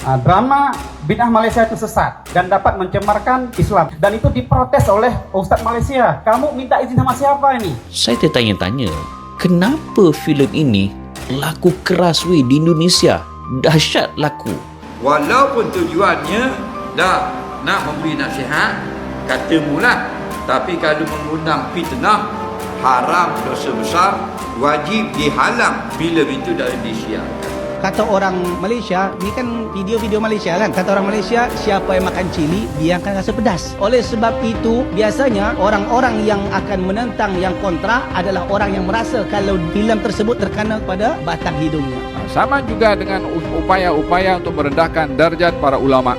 Drama bid'ah Malaysia itu sesat dan dapat mencemarkan Islam, dan itu diprotes oleh Ustadz Malaysia. Kamu minta izin sama siapa ini? Saya tertanya-tanya, kenapa filem ini laku keras di Indonesia? Dahsyat laku. Walaupun tujuannya dah nak memberi nasihat, kata mula, tapi kalau mengundang fitnah, haram, dosa besar, wajib dihalang filem itu dari disiarkan. Kata orang Malaysia, ni kan video-video Malaysia kan, kata orang Malaysia, siapa yang makan cili, dia akan rasa pedas. Oleh sebab itu, biasanya orang-orang yang akan menentang, yang kontra adalah orang yang merasa kalau filem tersebut terkena pada batang hidungnya. Sama juga dengan upaya-upaya untuk merendahkan darjat para ulama.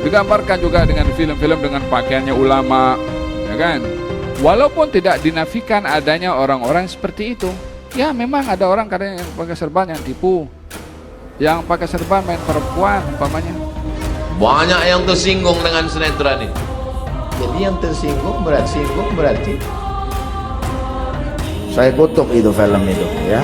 Digambarkan juga dengan filem-filem dengan pakaiannya ulama, ya kan? Walaupun tidak dinafikan adanya orang-orang seperti itu. Ya memang ada orang kadang yang pakai serban yang tipu, yang pakai serban main perempuan umpamanya. Banyak yang tersinggung dengan sinetron ini. Jadi yang tersinggung berarti saya kutuk itu film itu ya.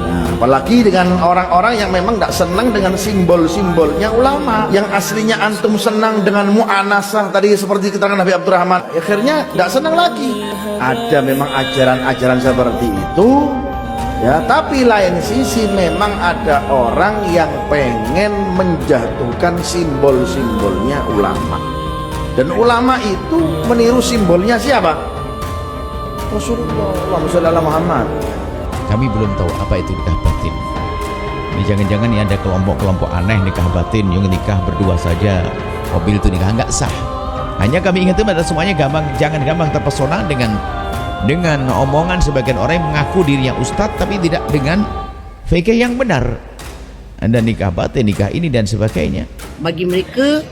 Nah, apalagi dengan orang-orang yang memang tidak senang dengan simbol-simbolnya ulama, yang aslinya antum senang dengan mu'anasah tadi seperti keterangan Nabi Abdurrahman, akhirnya tidak senang lagi. Ada memang ajaran-ajaran seperti itu ya, tapi lain sisi memang ada orang yang pengen menjatuhkan simbol-simbolnya ulama, dan ulama itu meniru simbolnya siapa? Rasulullah, Allahumma shalli ala Muhammad. Kami belum tahu apa itu nikah batin. Ini jangan-jangan ini ada kelompok-kelompok aneh nikah batin yang nikah berdua saja, mobil itu nikah nggak sah. Hanya kami ingatkan pada semuanya jangan gampang terpesona dengan omongan sebagian orang yang mengaku dirinya ustadz tapi tidak dengan fikih yang benar. Ada nikah batin, nikah ini dan sebagainya. Bagi mereka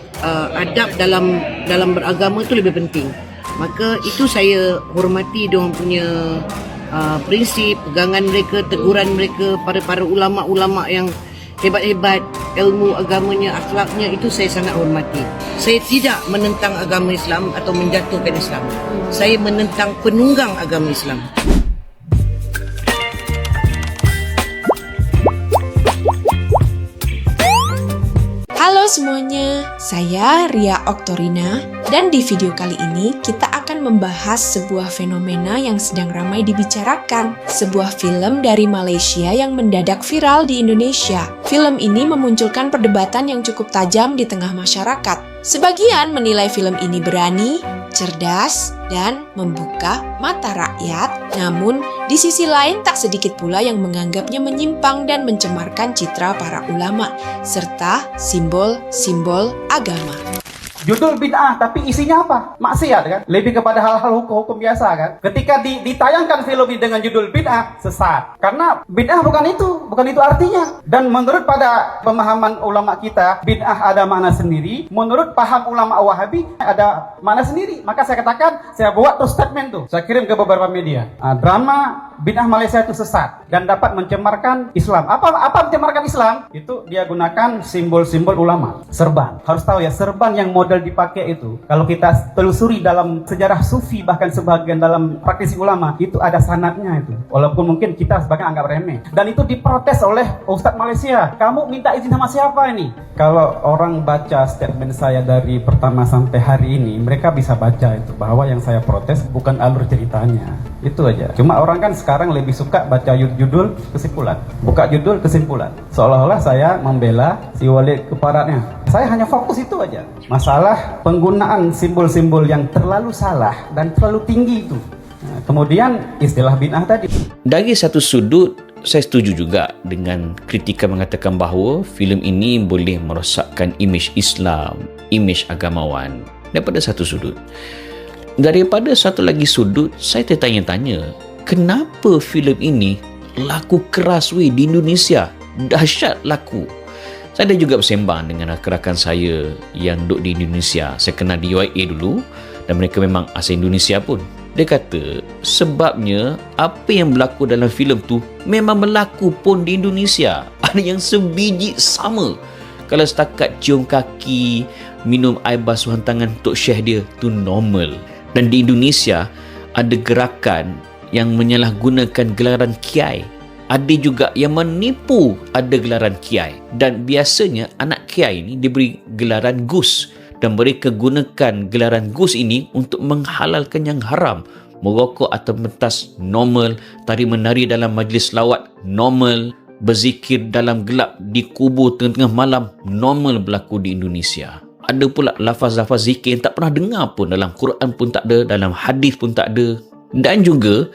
adab dalam beragama itu lebih penting. Maka itu saya hormati diorang punya prinsip, pegangan mereka, teguran mereka pada para ulama-ulama yang hebat-hebat, ilmu agamanya, akhlaknya, itu saya sangat hormati. Saya tidak menentang agama Islam atau menjatuhkan Islam. Saya menentang penunggang agama Islam. Halo semuanya, saya Ria Oktorina, dan di video kali ini kita akan membahas sebuah fenomena yang sedang ramai dibicarakan. Sebuah film dari Malaysia yang mendadak viral di Indonesia. Film ini memunculkan perdebatan yang cukup tajam di tengah masyarakat. Sebagian menilai film ini berani, cerdas, dan membuka mata rakyat. Namun, di sisi lain tak sedikit pula yang menganggapnya menyimpang dan mencemarkan citra para ulama, serta simbol-simbol agama. Judul bid'ah, tapi isinya apa? Maksiat kan? Lebih kepada hal-hal hukum biasa kan? Ketika ditayangkan film ini dengan judul bid'ah, sesat. Karena bid'ah bukan itu artinya. Dan menurut pada pemahaman ulama kita, bid'ah ada makna sendiri. Menurut paham ulama Wahabi, ada makna sendiri. Maka saya katakan, saya buat tuh statement tuh. Saya kirim ke beberapa media. Drama bid'ah Malaysia itu sesat dan dapat mencemarkan Islam. Apa mencemarkan Islam? Itu dia gunakan simbol-simbol ulama. Serban. Harus tahu ya, serban yang model dipakai itu, kalau kita telusuri dalam sejarah sufi, bahkan sebagian dalam praktisi ulama, itu ada sanadnya itu. Walaupun mungkin kita sebagian anggap remeh. Dan itu diprotes oleh Ustadz Malaysia. Kamu minta izin sama siapa ini? Kalau orang baca statement saya dari pertama sampai hari ini, mereka bisa baca itu, bahwa yang saya protes bukan alur ceritanya. Itu aja. Cuma orang kan sekarang lebih suka baca judul kesimpulan. Buka judul kesimpulan. Seolah-olah saya membela si Walid Keparatnya. Saya hanya fokus itu aja. Masalah penggunaan simbol-simbol yang terlalu salah dan terlalu tinggi itu. Nah, kemudian istilah bid'ah tadi. Dari satu sudut, saya setuju juga dengan kritikan mengatakan bahawa filem ini boleh merosakkan imej Islam, imej agamawan. Daripada satu sudut. Daripada satu lagi sudut, saya tertanya-tanya, kenapa filem ini laku keras di Indonesia? Dahsyat laku. Saya ada juga bersembang dengan rakan-rakan saya yang duduk di Indonesia. Saya kenal di UIA dulu dan mereka memang asal Indonesia pun. Dia kata sebabnya apa yang berlaku dalam filem tu memang berlaku pun di Indonesia. Ada yang sebiji sama. Kalau setakat cium kaki, minum air basuhan tangan untuk syekh dia, tu normal. Dan di Indonesia ada gerakan yang menyalahgunakan gelaran kiai. Ada juga yang menipu ada gelaran kiai. Dan biasanya anak kiai ni diberi gelaran gus. Dan mereka gunakan gelaran gus ini untuk menghalalkan yang haram. Merokok atau mentas normal, tari menari dalam majlis lawat normal, berzikir dalam gelap di kubur tengah-tengah malam normal berlaku di Indonesia. Ada pula lafaz-lafaz zikir yang tak pernah dengar pun, dalam Quran pun tak ada, dalam hadis pun tak ada. Dan juga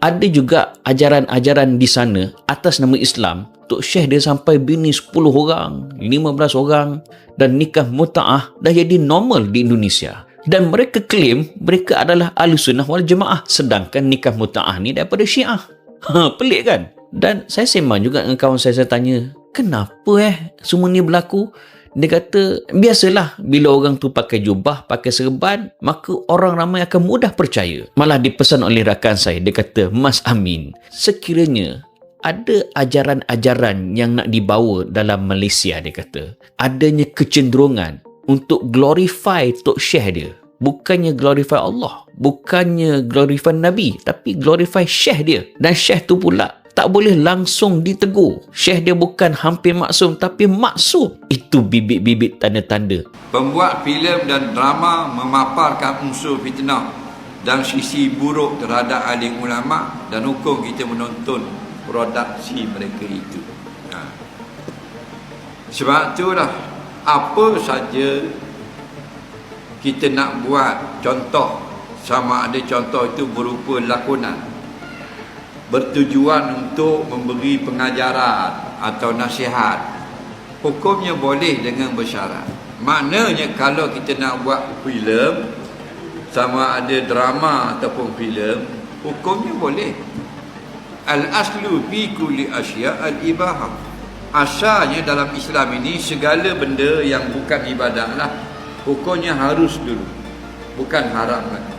ada juga ajaran-ajaran di sana atas nama Islam. Tok Syekh dia sampai bini 10 orang, 15 orang, dan nikah muta'ah dah jadi normal di Indonesia. Dan mereka claim mereka adalah Ahlussunnah wal Jamaah, sedangkan nikah muta'ah ni daripada Syiah. Pelik kan? Dan saya sembang juga dengan kawan saya tanya, kenapa semua ni berlaku? Dia kata, biasalah bila orang tu pakai jubah, pakai serban, maka orang ramai akan mudah percaya. Malah dipesan oleh rakan saya, dia kata, Mas Amin, sekiranya ada ajaran-ajaran yang nak dibawa dalam Malaysia, dia kata, adanya kecenderungan untuk glorify Tok Syekh dia. Bukannya glorify Allah, bukannya glorify Nabi, tapi glorify Syekh dia. Dan Syekh tu pula tak boleh langsung ditegur. Syekh dia bukan hampir maksum, tapi maksum. Itu bibit-bibit tanda-tanda. Pembuat filem dan drama memaparkan unsur fitnah dan sisi buruk terhadap alim ulama, dan hukum kita menonton produksi mereka itu. Sebab itulah, apa saja kita nak buat contoh, sama ada contoh itu berupa lakonan, bertujuan untuk memberi pengajaran atau nasihat, hukumnya boleh dengan bersyarat. Maknanya kalau kita nak buat filem, sama ada drama ataupun filem, hukumnya boleh. Al-aslu fi kulli asya' al-ibahah. Asalnya dalam Islam ini segala benda yang bukan ibadah lah, hukumnya harus dulu, bukan haram lagi.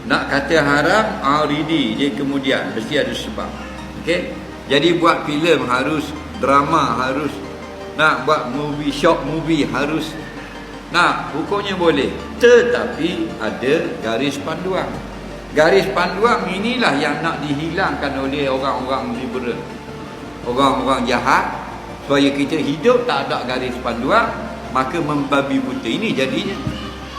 Nak kata haram, ready je kemudian, mesti ada sebab. Okey? Jadi buat filem harus, drama harus, nak buat movie, short movie harus. Nah, hukumnya boleh, tetapi ada garis panduan. Garis panduan inilah yang nak dihilangkan oleh orang-orang liberal, orang-orang jahat, supaya kita hidup tak ada garis panduan, maka membabi buta. Ini jadinya.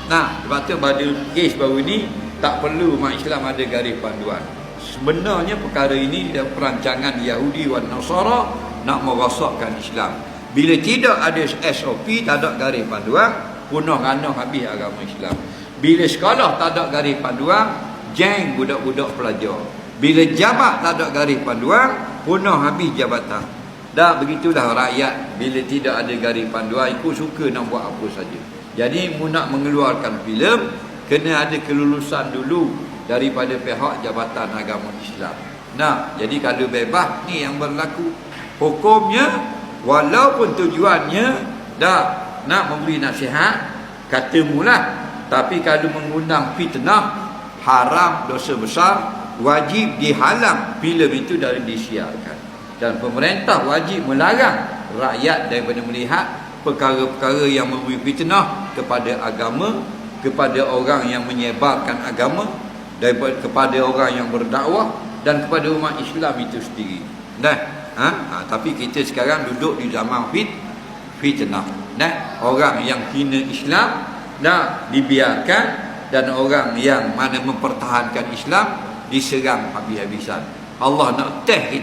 Nah, sebab tu pada kes baru ni tak perlu umat Islam ada garis panduan. Sebenarnya perkara ini adalah perancangan Yahudi dan Nasara nak merosakkan Islam. Bila tidak ada SOP, tak ada garis panduan, punah ranah habis agama Islam. Bila sekolah tak ada garis panduan, geng budak-budak pelajar. Bila jabat tak ada garis panduan, punah habis jabatan. Dah begitulah rakyat bila tidak ada garis panduan, ikut suka nak buat apa saja. Jadi nak mengeluarkan filem, kena ada kelulusan dulu daripada pihak Jabatan Agama Islam. Nah, jadi kalau bebas ni yang berlaku. Hukumnya, walaupun tujuannya dah nak memberi nasihat, kata mula, tapi kalau mengundang fitnah, haram, dosa besar, wajib dihalang filem itu dari disiarkan. Dan pemerintah wajib melarang rakyat daripada melihat perkara-perkara yang memberi fitnah kepada agama, kepada orang yang menyebarkan agama, daripada kepada orang yang berdakwah, dan kepada umat Islam itu sendiri. Tapi kita sekarang duduk di zaman fitnah. Orang yang hina Islam dibiarkan, dan orang yang mana mempertahankan Islam diserang habis-habisan. Allah nak test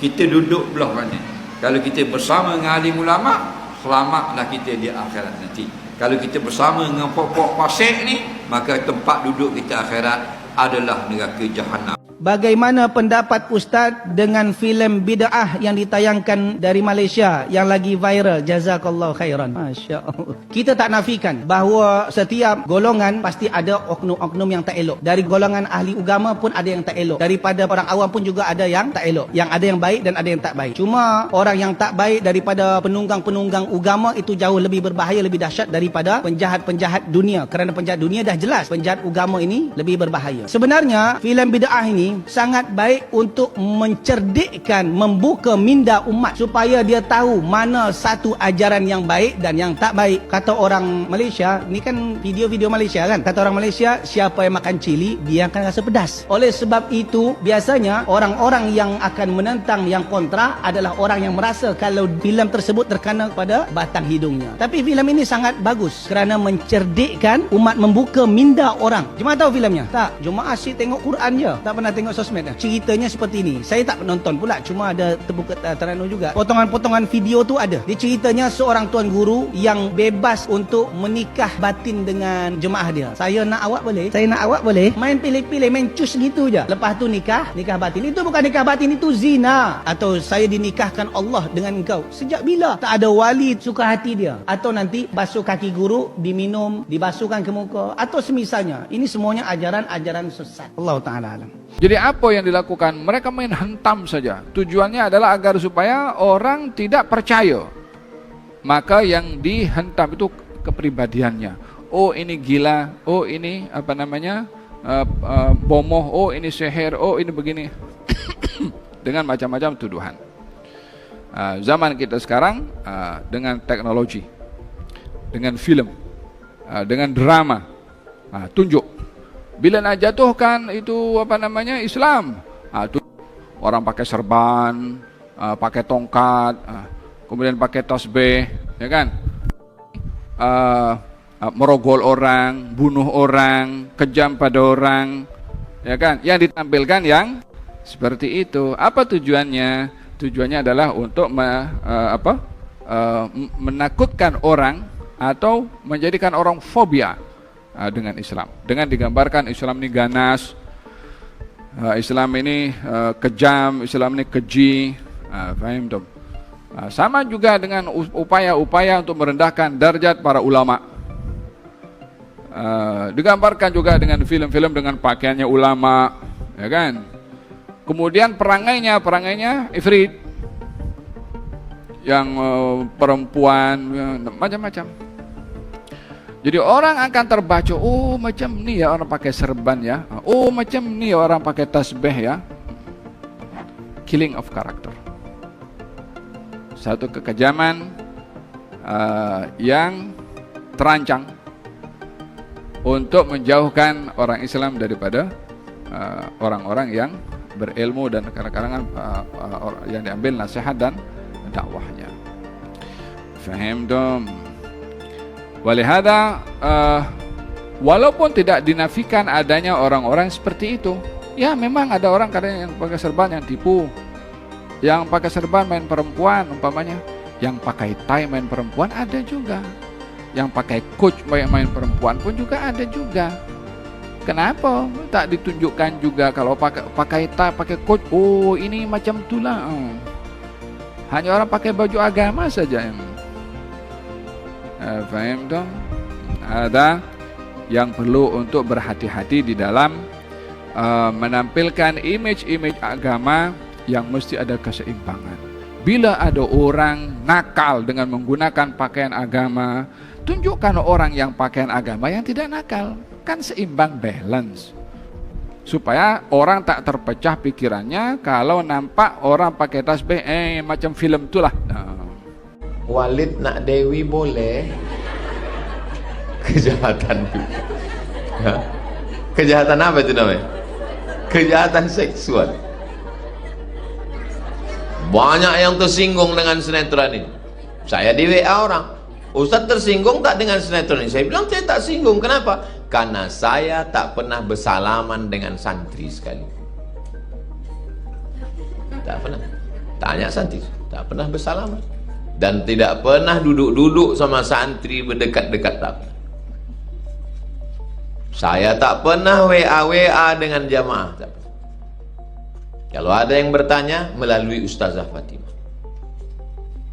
kita duduk belah mana. Kalau kita bersama dengan alim ulama, selamatlah kita di akhirat nanti. Kalau kita bersama dengan pokok pasir ni, maka tempat duduk kita akhirat adalah neraka jahanam. Bagaimana pendapat Ustaz dengan filem bid'ah yang ditayangkan dari Malaysia yang lagi viral? Jazakallahu khairan. Masya Allah. Kita tak nafikan bahawa setiap golongan pasti ada oknum-oknum yang tak elok. Dari golongan ahli agama pun ada yang tak elok. Daripada orang awam pun juga ada yang tak elok. Yang ada yang baik dan ada yang tak baik. Cuma orang yang tak baik daripada penunggang-penunggang agama itu jauh lebih berbahaya, lebih dahsyat daripada penjahat-penjahat dunia. Kerana penjahat dunia dah jelas, penjahat agama ini lebih berbahaya. Sebenarnya filem bid'ah ini ini sangat baik untuk mencerdikkan, membuka minda umat supaya dia tahu mana satu ajaran yang baik dan yang tak baik. Kata orang Malaysia, ni kan video-video Malaysia kan, kata orang Malaysia, siapa yang makan cili dia akan rasa pedas. Oleh sebab itu biasanya orang-orang yang akan menentang, yang kontra adalah orang yang merasa kalau filem tersebut terkena pada batang hidungnya. Tapi filem ini sangat bagus kerana mencerdikkan umat, membuka minda orang. Jemaah tahu filemnya? Tak. Jemaah asyik tengok Quran je, tak pernah tengok sosmed. Ceritanya seperti ini. Saya tak nonton pula, cuma ada terbuka teranu juga. Potongan-potongan video tu ada. Dia ceritanya seorang tuan guru yang bebas untuk menikah batin dengan jemaah dia. Saya nak awak boleh? Saya nak awak boleh? Main pilih-pilih, main cus gitu je. Lepas tu nikah batin. Itu bukan nikah batin, itu zina. Atau saya dinikahkan Allah dengan engkau. Sejak bila? Tak ada wali suka hati dia. Atau nanti basuh kaki guru, diminum, dibasuhkan ke muka, atau semisalnya. Ini semuanya ajaran-ajaran sesat. Allah Ta'ala alam. Jadi apa yang dilakukan? Mereka main hentam saja. Tujuannya adalah agar supaya orang tidak percaya. Maka yang dihentam itu kepribadiannya. Oh ini gila, oh ini apa namanya bomoh, oh ini sihir, oh ini begini. Dengan macam-macam tuduhan. Zaman kita sekarang dengan teknologi, dengan film, dengan drama, tunjuk. Bila nak jatuhkan itu apa namanya Islam, orang pakai serban, pakai tongkat, kemudian pakai tasbih, ya kan? Merogol orang, bunuh orang, kejam pada orang, ya kan? Yang ditampilkan yang seperti itu. Apa tujuannya? Tujuannya adalah untuk menakutkan orang atau menjadikan orang fobia dengan Islam. Dengan digambarkan Islam ini ganas, Islam ini kejam, Islam ini keji. Faham tuh? Sama juga dengan upaya-upaya untuk merendahkan darjat para ulama. Digambarkan juga dengan film-film dengan pakaiannya ulama, ya kan? Kemudian perangainya ifrit, yang perempuan, macam-macam. Jadi orang akan terbaca, oh macam ni ya orang pakai serban ya, oh macam ni ya orang pakai tasbih ya. Killing of character. Satu kekejaman yang terancang untuk menjauhkan orang Islam daripada orang-orang yang berilmu dan kadang-kadang yang diambil nasihat dan dakwahnya. Faham dong? Walihada walaupun tidak dinafikan adanya orang-orang seperti itu, ya memang ada orang kadang yang pakai serban yang tipu, yang pakai serban main perempuan umpamanya, yang pakai tie main perempuan ada juga, yang pakai coach main perempuan pun juga ada juga. Kenapa tak ditunjukkan juga kalau pakai tie, pakai coat? Oh, ini macam itulah. Hanya orang pakai baju agama saja yang faham dong? Ada yang perlu untuk berhati-hati di dalam menampilkan image-image agama yang mesti ada keseimbangan. Bila ada orang nakal dengan menggunakan pakaian agama, tunjukkan orang yang pakaian agama yang tidak nakal. Kan seimbang, balance, supaya orang tak terpecah pikirannya kalau nampak orang pakai tasbih macam film itulah. Walid nak Dewi boleh, kejahatan juga. Kejahatan apa itu namanya? Kejahatan seksual. Banyak yang tersinggung dengan sinetron ini. Saya di WA orang, Ustaz tersinggung tak dengan sinetron ini? Saya bilang saya tak singgung. Kenapa? Karena saya tak pernah bersalaman dengan santri sekali. Tak pernah. Tanya santri, tak pernah bersalaman. Dan tidak pernah duduk-duduk sama santri berdekat-dekat, tak pernah. Saya tak pernah WA dengan jamaah, tak pernah. Kalau ada yang bertanya melalui Ustazah Fatimah.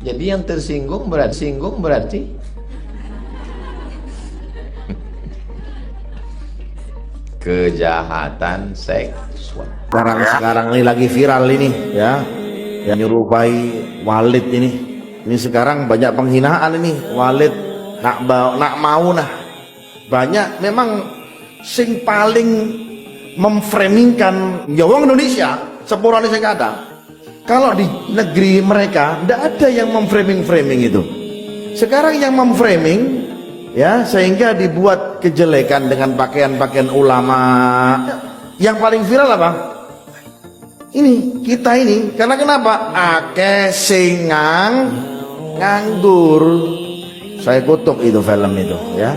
Jadi yang tersinggung berarti kejahatan seksual. Sekarang ini lagi viral ini ya, yang nyerupai Walid ini. Ini sekarang banyak penghinaan ini. Walid nak mau nah. Banyak memang sing paling memframingkan ya wong Indonesia sepurane sing kata. Kalau di negeri mereka tidak ada yang memframing itu. Sekarang yang memframing ya, sehingga dibuat kejelekan dengan pakaian-pakaian ulama. Yang paling viral apa? Ini kita ini. Karena kenapa? Akeh sing nganggur. Saya kutuk itu film itu ya.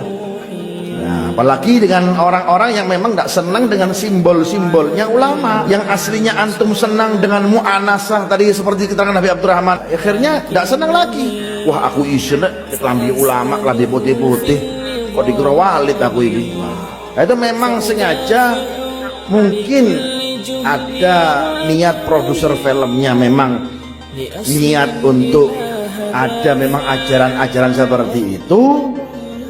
Nah, apalagi dengan orang-orang yang memang tidak senang dengan simbol-simbolnya ulama, yang aslinya antum senang dengan mu'anasah tadi seperti keterangan Nabi Abdurrahman, akhirnya tidak senang lagi. Wah, aku isen kelambi ulama, kelambi putih-putih, kok dikira walid aku ini. Nah, itu memang sengaja, mungkin ada niat produser filmnya, memang niat untuk ada memang ajaran-ajaran seperti itu.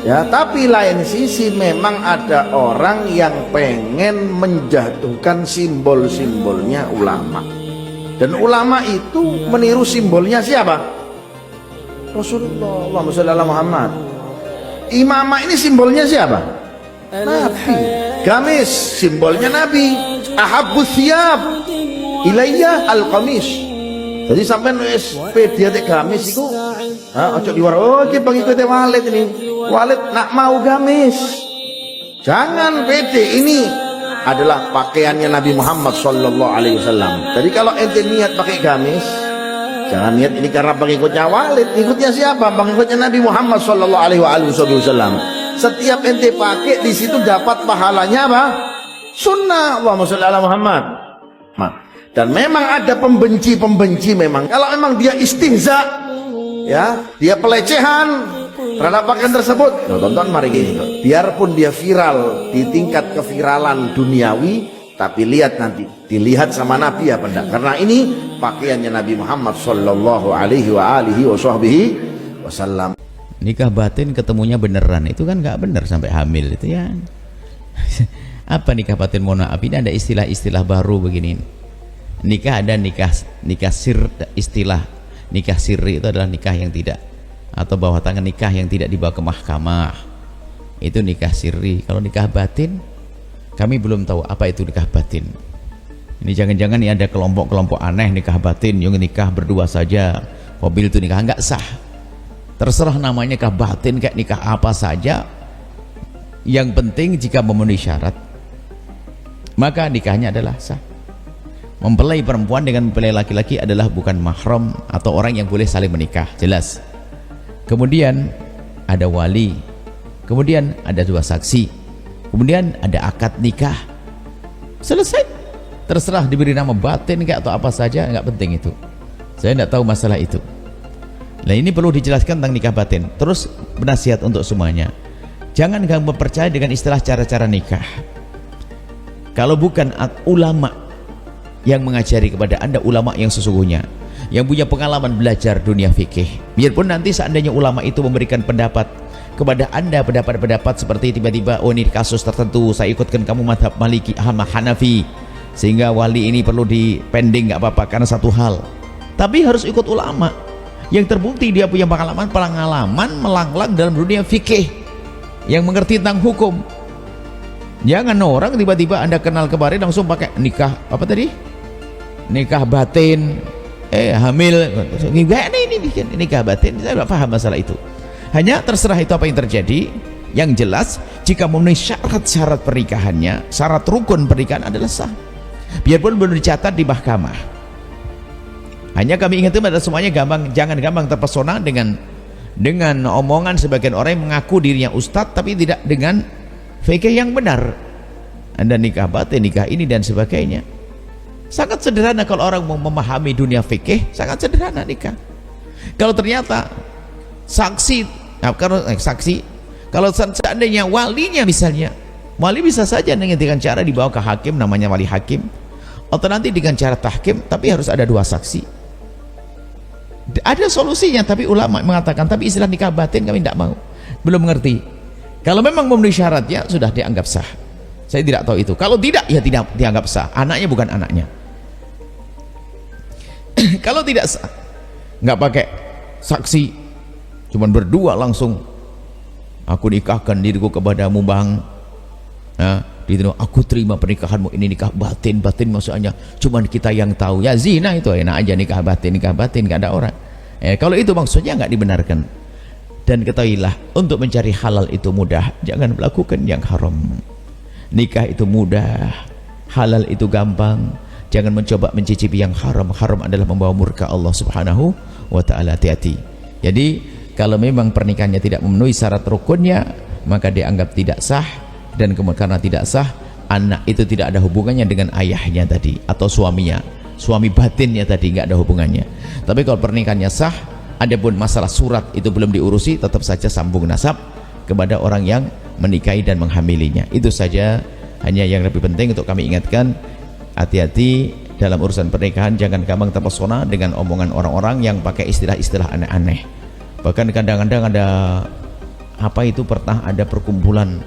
Ya, tapi lain sisi memang ada orang yang pengen menjatuhkan simbol-simbolnya ulama. Dan ulama itu meniru simbolnya siapa? Rasulullah, Allahumma sholli ala Muhammad. Imamah ini simbolnya siapa? Nabi. Gamis simbolnya Nabi. Ahabbus thiyab ilayya al-qamis. Jadi sampai nulis pede gamis itu, ojo diwar. Oh, iki pengikutnya Walid ini. Walid nak mau gamis. Jangan pede, ini adalah pakaiannya Nabi Muhammad sallallahu alaihi wasallam. Jadi kalau ente niat pakai gamis, jangan niat ini karena pengikutnya Walid. Ikutnya siapa? Pengikutnya Nabi Muhammad sallallahu alaihi wasallam. Setiap ente pakai di situ dapat pahalanya apa? Sunnah. Allahumma sholli ala Muhammad. Dan memang ada pembenci-pembenci memang. Kalau memang dia istihza, ya, dia pelecehan terhadap pakaian tersebut, tonton mari gini. Biarpun dia viral di tingkat keviralan duniawi, tapi lihat nanti, dilihat sama Nabi apa enggak. Karena ini pakaiannya Nabi Muhammad sallallahu alaihi wasallam. Nikah batin ketemunya beneran itu kan nggak bener sampai hamil itu ya. Apa nikah batin? Mohon maaf, ini ada istilah-istilah baru begini. Nikah ada nikah sir, istilah nikah sirri itu adalah nikah yang tidak, atau bawah tangan nikah yang tidak dibawa ke mahkamah, itu nikah sirri. Kalau nikah batin kami belum tahu apa itu nikah batin. Ini jangan-jangan ini ada kelompok-kelompok aneh nikah batin yang nikah berdua saja, mobil itu nikah, nggak sah. Terserah namanya nikah batin kayak nikah apa saja, yang penting jika memenuhi syarat maka nikahnya adalah sah. Mempelai perempuan dengan mempelai laki-laki adalah bukan mahram atau orang yang boleh saling menikah, jelas. Kemudian ada wali, kemudian ada dua saksi, kemudian ada akad nikah, selesai. Terserah diberi nama batin kayak atau apa saja, nggak penting itu. Saya tidak tahu masalah itu. Nah, ini perlu dijelaskan tentang nikah batin. Terus penasihat untuk semuanya, jangan gampang percaya dengan istilah cara-cara nikah. Kalau bukan ulama yang mengajari kepada anda, ulama yang sesungguhnya, yang punya pengalaman belajar dunia fikih, biarpun nanti seandainya ulama itu memberikan pendapat kepada anda, pendapat-pendapat seperti tiba-tiba, oh ini kasus tertentu saya ikutkan kamu madhab Maliki, Hanafi, sehingga wali ini perlu dipending, nggak apa-apa karena satu hal, tapi harus ikut ulama yang terbukti dia punya pengalaman melanglang dalam dunia fikih, yang mengerti tentang hukum. Jangan orang tiba-tiba anda kenal kemarin langsung pakai nikah apa tadi, nikah batin, hamil, ini bikin nikah batin. Saya tidak paham masalah itu. Hanya terserah itu apa yang terjadi. Yang jelas jika memenuhi syarat-syarat pernikahannya, syarat rukun pernikahan adalah sah, biarpun belum dicatat di mahkamah. Hanya kami ingatkan pada semuanya, jangan gampang terpesona dengan omongan sebagian orang yang mengaku dirinya ustadz tapi tidak dengan fikih yang benar. Anda nikah batin, nikah ini dan sebagainya. Sangat sederhana kalau orang mau memahami dunia fikih, sangat sederhana nikah. Kalau ternyata kalau seandainya walinya misalnya, wali bisa saja dengan cara dibawa ke hakim, namanya wali hakim, atau nanti dengan cara tahkim, tapi harus ada dua saksi. Ada solusinya, tapi ulama mengatakan, tapi istilah nikah batin kami tidak mau, belum mengerti. Kalau memang memenuhi syaratnya sudah dianggap sah. Saya tidak tahu itu. Kalau tidak, ya tidak dianggap sah. Anaknya bukan anaknya. Kalau tidak sah, nggak pakai saksi, cuman berdua langsung, aku nikahkan diriku kepadamu bang, Dia aku terima pernikahanmu, ini nikah batin. Batin maksudnya cuman kita yang tahu. Ya zina itu enak aja, nikah batin gak ada orang. Kalau itu maksudnya nggak dibenarkan. Dan ketahuilah, untuk mencari halal itu mudah, jangan melakukan yang haram. Nikah itu mudah, halal itu gampang. Jangan mencoba mencicipi yang haram. Haram adalah membawa murka Allah Subhanahu wa ta'ala. Hati-hati. Jadi kalau memang pernikahannya tidak memenuhi syarat rukunnya, maka dianggap tidak sah. Dan karena tidak sah, anak itu tidak ada hubungannya dengan ayahnya tadi atau suaminya, suami batinnya tadi nggak ada hubungannya. Tapi kalau pernikahannya sah, adapun masalah surat itu belum diurusi, tetap saja sambung nasab kepada orang yang menikahi dan menghamilinya. Itu saja, hanya yang lebih penting untuk kami ingatkan, hati-hati dalam urusan pernikahan. Jangan gampang terpesona dengan omongan orang-orang yang pakai istilah-istilah aneh-aneh. Bahkan kadang-kadang ada pernah ada perkumpulan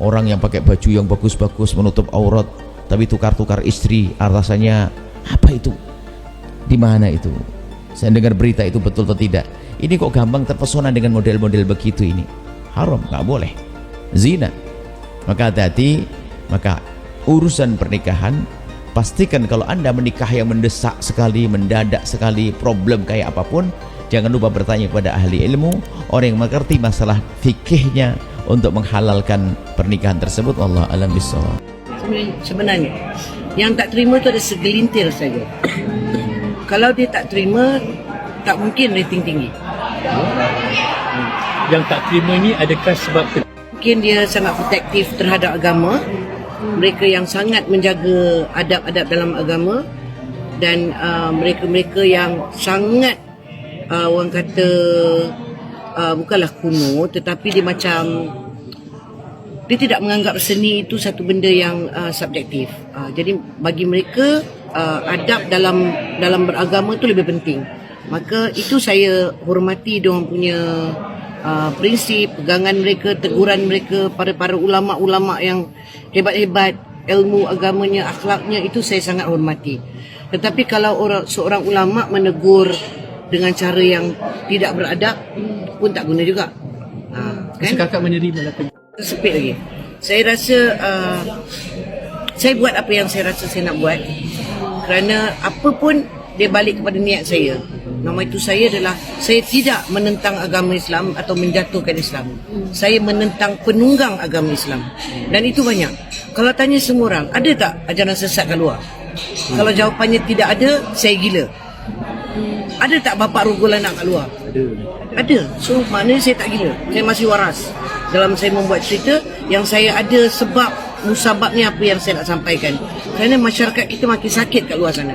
orang yang pakai baju yang bagus-bagus menutup aurat, tapi tukar-tukar istri. Rasanya apa itu? Di mana itu? Saya dengar berita itu betul atau tidak? Ini kok gampang terpesona dengan model-model begitu ini? Haram, nggak boleh. Zina. Maka hati-hati. Maka urusan pernikahan, pastikan kalau Anda menikah yang mendesak sekali, mendadak sekali, problem kayak apapun, jangan lupa bertanya kepada ahli ilmu, orang yang mengerti masalah fikihnya untuk menghalalkan pernikahan tersebut. Allah alam bissawab. Sebenarnya yang tak terima tu ada segelintir saja. Kalau dia tak terima, tak mungkin rating tinggi. Yang tak terima ini adakah sebab mungkin dia sangat protektif terhadap agama, mereka yang sangat menjaga adab-adab dalam agama, dan mereka-mereka yang sangat orang kata bukanlah kuno, tetapi dia macam dia tidak menganggap seni itu satu benda yang subjektif. Jadi bagi mereka adab dalam beragama itu lebih penting. Maka itu saya hormati diorang punya prinsip, pegangan mereka, teguran mereka pada para ulama-ulama yang hebat-hebat, ilmu agamanya, akhlaknya, itu saya sangat hormati. Tetapi kalau seorang ulama menegur dengan cara yang tidak beradab pun tak guna juga. Kan? kakak menerima Tersepit lagi. Saya rasa saya buat apa yang saya rasa saya nak buat, kerana apa pun dia balik kepada niat saya. Nama itu saya adalah, saya tidak menentang agama Islam atau menjatuhkan Islam. Saya menentang penunggang agama Islam. Dan itu banyak. Kalau tanya semua orang, ada tak ajaran sesat kat luar? Kalau jawapannya tidak ada, saya gila. Ada tak bapak rogol anak kat luar? Ada. So maknanya saya tak gila. Saya masih waras dalam saya membuat cerita yang saya ada sebab musababnya apa yang saya nak sampaikan. Kerana masyarakat kita makin sakit kat luar sana.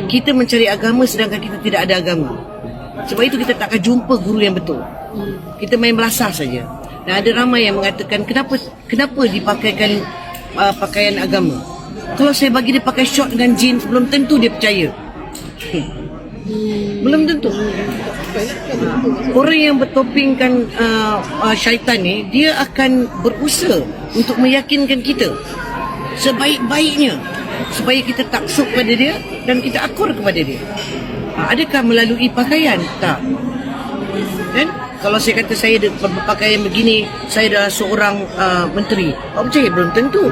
Kita mencari agama sedangkan kita tidak ada agama. Sebab itu kita takkan jumpa guru yang betul. Kita main belasah saja. Dan ada ramai yang mengatakan kenapa dipakaikan pakaian agama. Kalau saya bagi dia pakai short dengan jeans, belum tentu dia percaya. Belum tentu. Orang yang bertopingkan syaitan ni, dia akan berusaha untuk meyakinkan kita sebaik-baiknya supaya kita taksub pada dia dan kita akur kepada dia. Adakah melalui pakaian? Tak. Kan? Kalau saya kata saya berpakaian begini, saya adalah seorang menteri, awak percaya? Belum tentu.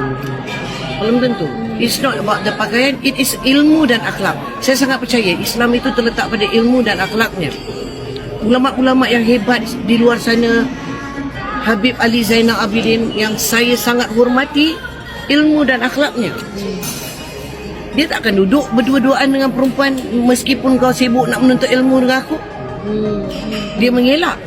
Belum tentu. It's not about the pakaian, it is ilmu dan akhlak. Saya sangat percaya Islam itu terletak pada ilmu dan akhlaknya. Ulama-ulama yang hebat di luar sana, Habib Ali Zainal Abidin, yang saya sangat hormati ilmu dan akhlaknya. Dia tak akan duduk berdua-duaan dengan perempuan meskipun kau sibuk nak menuntut ilmu dengan aku. Dia mengelak.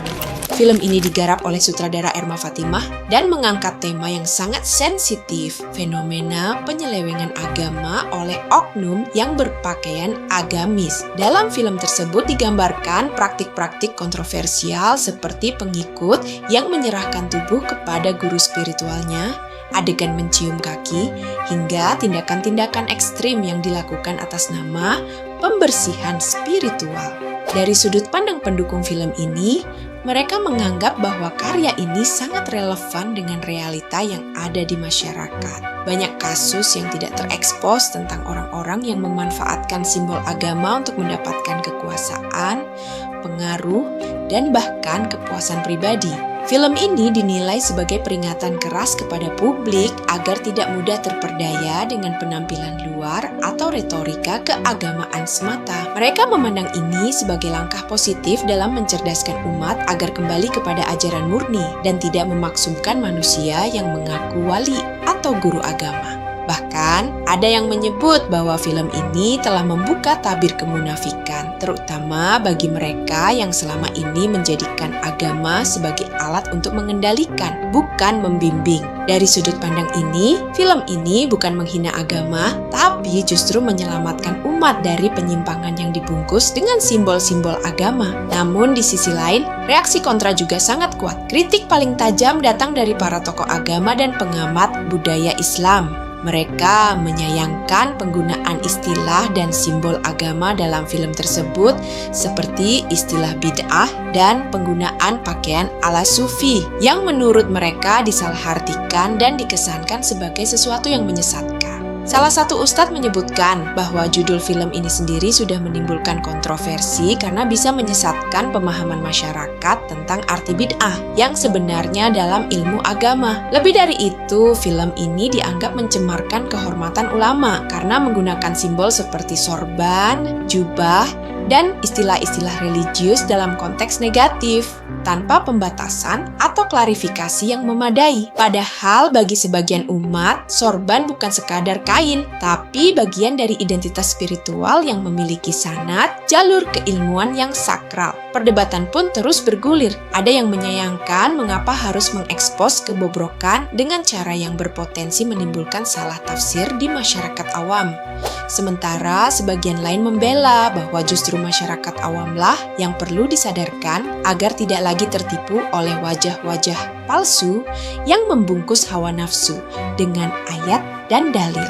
Film ini digarap oleh sutradara Erma Fatimah dan mengangkat tema yang sangat sensitif, fenomena penyelewengan agama oleh oknum yang berpakaian agamis. Dalam film tersebut digambarkan praktik-praktik kontroversial seperti pengikut yang menyerahkan tubuh kepada guru spiritualnya, adegan mencium kaki, hingga tindakan-tindakan ekstrim yang dilakukan atas nama pembersihan spiritual. Dari sudut pandang pendukung film ini, mereka menganggap bahwa karya ini sangat relevan dengan realita yang ada di masyarakat. Banyak kasus yang tidak terekspos tentang orang-orang yang memanfaatkan simbol agama untuk mendapatkan kekuasaan, pengaruh, dan bahkan kepuasan pribadi. Film ini dinilai sebagai peringatan keras kepada publik agar tidak mudah terperdaya dengan penampilan luar atau retorika keagamaan semata. Mereka memandang ini sebagai langkah positif dalam mencerdaskan umat agar kembali kepada ajaran murni dan tidak memaksumkan manusia yang mengaku wali atau guru agama. Bahkan, ada yang menyebut bahwa film ini telah membuka tabir kemunafikan, terutama bagi mereka yang selama ini menjadikan agama sebagai alat untuk mengendalikan, bukan membimbing. Dari sudut pandang ini, film ini bukan menghina agama, tapi justru menyelamatkan umat dari penyimpangan yang dibungkus dengan simbol-simbol agama. Namun di sisi lain, reaksi kontra juga sangat kuat. Kritik paling tajam datang dari para tokoh agama dan pengamat budaya Islam. Mereka menyayangkan penggunaan istilah dan simbol agama dalam film tersebut seperti istilah bid'ah dan penggunaan pakaian ala sufi yang menurut mereka disalahartikan dan dikesankan sebagai sesuatu yang menyesatkan. Salah satu ustadz menyebutkan bahwa judul film ini sendiri sudah menimbulkan kontroversi karena bisa menyesatkan pemahaman masyarakat tentang arti bid'ah yang sebenarnya dalam ilmu agama. Lebih dari itu, film ini dianggap mencemarkan kehormatan ulama karena menggunakan simbol seperti sorban, jubah, dan istilah-istilah religius dalam konteks negatif tanpa pembatasan atau klarifikasi yang memadai. Padahal bagi sebagian umat, sorban bukan sekadar kain, tapi bagian dari identitas spiritual yang memiliki sanad, jalur keilmuan yang sakral. Perdebatan pun terus bergulir. Ada yang menyayangkan mengapa harus mengekspos kebobrokan dengan cara yang berpotensi menimbulkan salah tafsir di masyarakat awam. Sementara sebagian lain membela bahwa justru masyarakat awamlah yang perlu disadarkan agar tidak lagi tertipu oleh wajah-wajah palsu yang membungkus hawa nafsu dengan ayat dan dalil.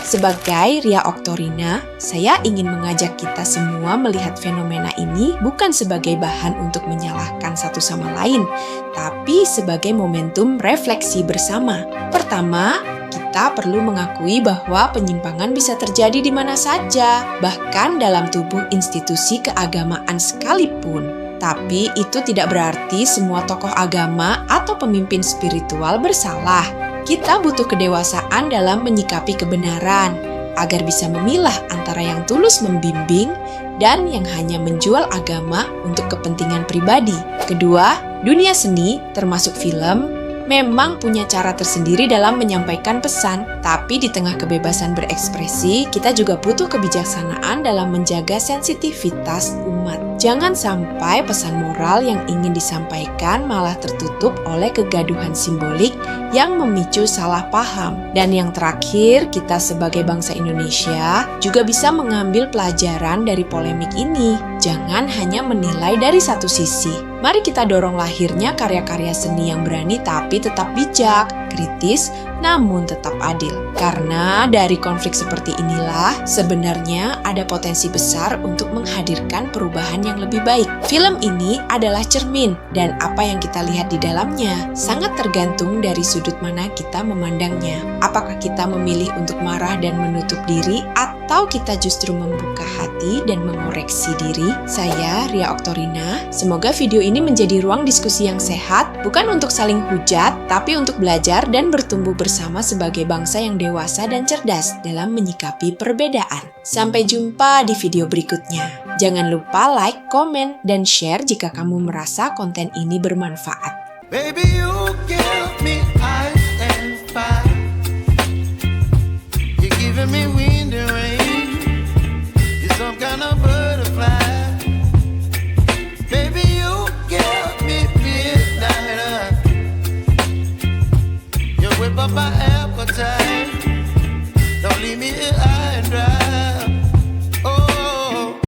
Sebagai Ria Oktorina, saya ingin mengajak kita semua melihat fenomena ini bukan sebagai bahan untuk menyalahkan satu sama lain, tapi sebagai momentum refleksi bersama. Pertama, kita perlu mengakui bahwa penyimpangan bisa terjadi di mana saja, bahkan dalam tubuh institusi keagamaan sekalipun. Tapi itu tidak berarti semua tokoh agama atau pemimpin spiritual bersalah. Kita butuh kedewasaan dalam menyikapi kebenaran, agar bisa memilah antara yang tulus membimbing dan yang hanya menjual agama untuk kepentingan pribadi. Kedua, dunia seni, termasuk film, memang punya cara tersendiri dalam menyampaikan pesan, tapi di tengah kebebasan berekspresi, kita juga butuh kebijaksanaan dalam menjaga sensitivitas umat. Jangan sampai pesan moral yang ingin disampaikan malah tertutup oleh kegaduhan simbolik yang memicu salah paham. Dan yang terakhir, kita sebagai bangsa Indonesia juga bisa mengambil pelajaran dari polemik ini. Jangan hanya menilai dari satu sisi. Mari kita dorong lahirnya karya-karya seni yang berani tapi tetap bijak, kritis, namun tetap adil. Karena dari konflik seperti inilah sebenarnya ada potensi besar untuk menghadirkan perubahan yang lebih baik. Film ini adalah cermin dan apa yang kita lihat di dalamnya sangat tergantung dari sudut mana kita memandangnya. Apakah kita memilih untuk marah dan menutup diri atau kita justru membuka hati dan mengoreksi diri? Saya Ria Oktorina. Semoga video ini menjadi ruang diskusi yang sehat, bukan untuk saling hujat, tapi untuk belajar dan bertumbuh bersama sebagai bangsa yang dewasa dan cerdas dalam menyikapi perbedaan. Sampai jumpa di video berikutnya. Jangan lupa like, komen, dan share jika kamu merasa konten ini bermanfaat. Baby, you give me ice and fire. You're giving me